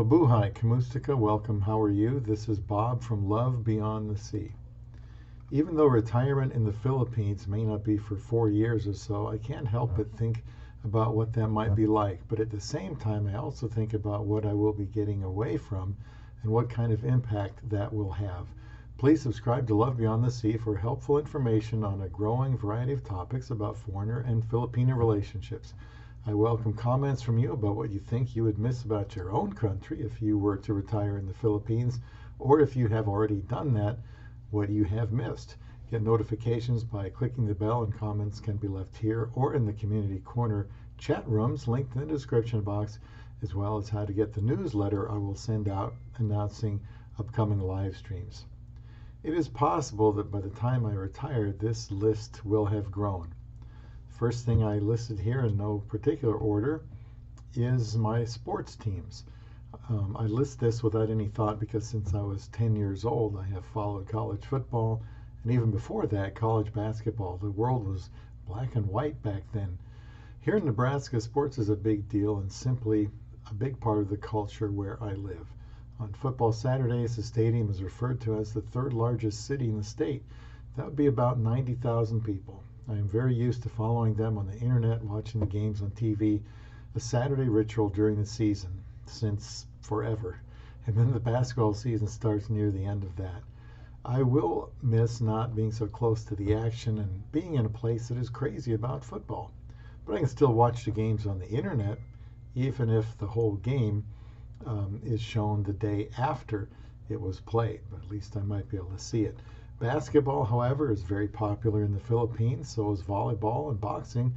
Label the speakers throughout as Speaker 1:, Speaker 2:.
Speaker 1: Mabuhay, Kamustika, welcome. How are you? This is Bob from Love Beyond the Sea. Even though retirement in the Philippines may not be for 4 years or so, I can't help but think about what that might be like. But at the same time, I also think about what I will be getting away from and what kind of impact that will have. Please subscribe to Love Beyond the Sea for helpful information on a growing variety of topics about foreigner and Filipino relationships. I welcome comments from you about what you think you would miss about your own country if you were to retire in the Philippines, or if you have already done that, what you have missed. Get notifications by clicking the bell, and comments can be left here or in the community corner chat rooms linked in the description box, as well as how to get the newsletter I will send out announcing upcoming live streams. It is possible that by the time I retire, this list will have grown. First thing I listed here in no particular order is my sports teams. I list this without any thought because since I was 10 years old, I have followed college football, and even before that, college basketball. The world was black and white back then. Here in Nebraska, sports is a big deal and simply a big part of the culture where I live. On football Saturdays, the stadium is referred to as the third largest city in the state. That would be about 90,000 people. I am very used to following them on the internet, watching the games on TV, a Saturday ritual during the season, since forever. And then the basketball season starts near the end of that. I will miss not being so close to the action and being in a place that is crazy about football. But I can still watch the games on the internet, even if the whole game is shown the day after it was played. But at least I might be able to see it. Basketball, however, is very popular in the Philippines, so is volleyball and boxing,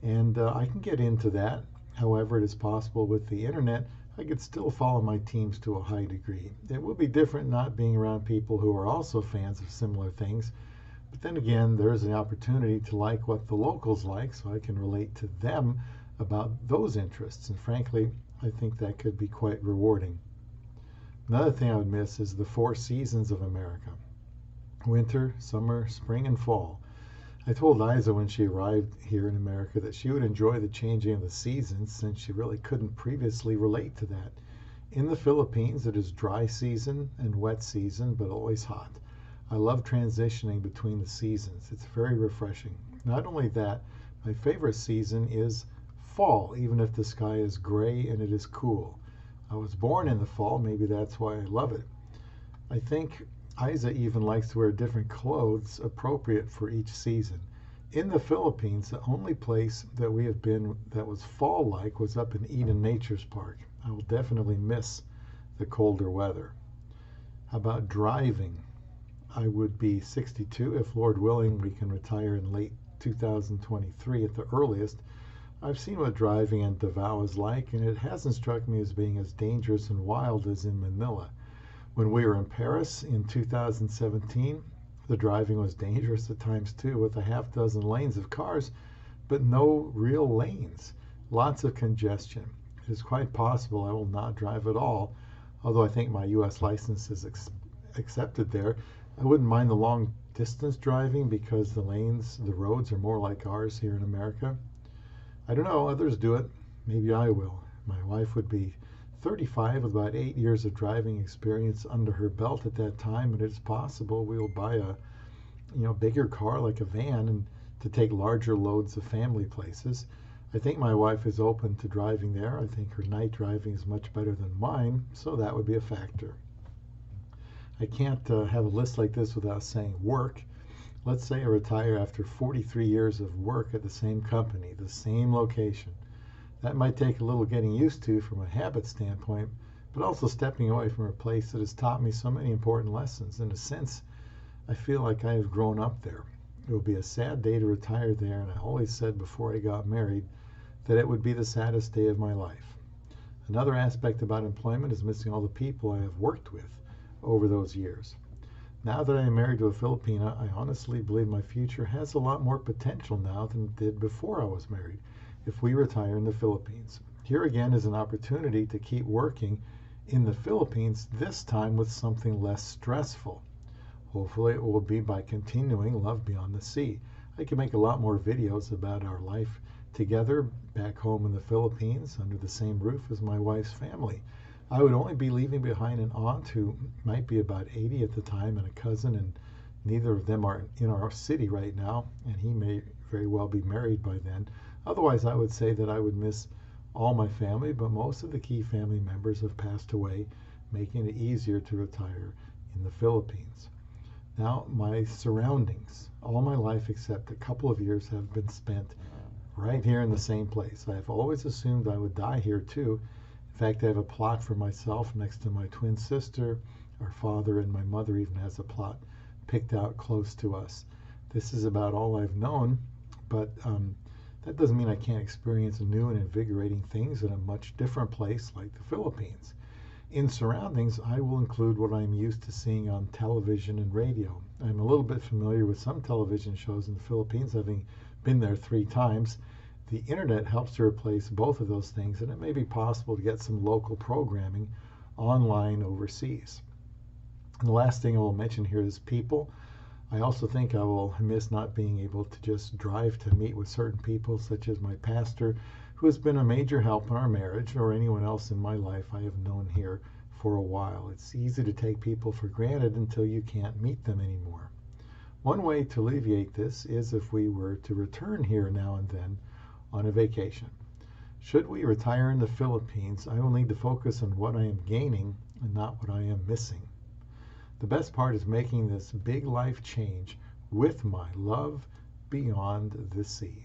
Speaker 1: and I can get into that. However, it is possible with the internet, I could still follow my teams to a high degree. It will be different not being around people who are also fans of similar things, but then again, there is an opportunity to like what the locals like, so I can relate to them about those interests, and frankly, I think that could be quite rewarding. Another thing I would miss is the 4 seasons of America. Winter, summer, spring, and fall. I told Aiza when she arrived here in America that she would enjoy the changing of the seasons since she really couldn't previously relate to that. In the Philippines, it is dry season and wet season, but always hot. I love transitioning between the seasons. It's very refreshing. Not only that, my favorite season is fall, even if the sky is gray and it is cool. I was born in the fall, maybe that's why I love it. I think Aiza even likes to wear different clothes appropriate for each season. In the Philippines, the only place that we have been that was fall-like was up in Eden Nature's Park. I will definitely miss the colder weather. How about driving? I would be 62 if, Lord willing, we can retire in late 2023 at the earliest. I've seen what driving in Davao is like, and it hasn't struck me as being as dangerous and wild as in Manila. When we were in Paris in 2017, the driving was dangerous at times too, with a half dozen lanes of cars, but no real lanes. Lots of congestion. It is quite possible I will not drive at all, although I think my U.S. license is accepted there. I wouldn't mind the long distance driving because the roads are more like ours here in America. I don't know, others do it. Maybe I will. My wife would be 35 with about 8 years of driving experience under her belt at that time, and it's possible we will buy a bigger car like a van and to take larger loads of family places. I think my wife is open to driving there. I think her night driving is much better than mine, so that would be a factor. I can't have a list like this without saying work. Let's say I retire after 43 years of work at the same company, the same location. That might take a little getting used to from a habit standpoint, but also stepping away from a place that has taught me so many important lessons. In a sense, I feel like I have grown up there. It will be a sad day to retire there, and I always said before I got married that it would be the saddest day of my life. Another aspect about employment is missing all the people I have worked with over those years. Now that I am married to a Filipina, I honestly believe my future has a lot more potential now than it did before I was married if we retire in the Philippines. Here again is an opportunity to keep working in the Philippines, this time with something less stressful. Hopefully it will be by continuing Love Beyond the Sea. I can make a lot more videos about our life together back home in the Philippines under the same roof as my wife's family. I would only be leaving behind an aunt who might be about 80 at the time and a cousin, and neither of them are in our city right now, and he may very well be married by then. Otherwise, I would say that I would miss all my family, but most of the key family members have passed away, making it easier to retire in the Philippines. Now, my surroundings, all my life except a couple of years, have been spent right here in the same place. I've always assumed I would die here too. In fact, I have a plot for myself next to my twin sister. Our father and my mother even has a plot picked out close to us. This is about all I've known, but that doesn't mean I can't experience new and invigorating things in a much different place like the Philippines. In surroundings, I will include what I'm used to seeing on television and radio. I'm a little bit familiar with some television shows in the Philippines, having been there 3 times. The internet helps to replace both of those things, and it may be possible to get some local programming online overseas. And the last thing I will mention here is people. I also think I will miss not being able to just drive to meet with certain people, such as my pastor, who has been a major help in our marriage, or anyone else in my life I have known here for a while. It's easy to take people for granted until you can't meet them anymore. One way to alleviate this is if we were to return here now and then on a vacation. Should we retire in the Philippines, I will need to focus on what I am gaining and not what I am missing. The best part is making this big life change with my love beyond the sea.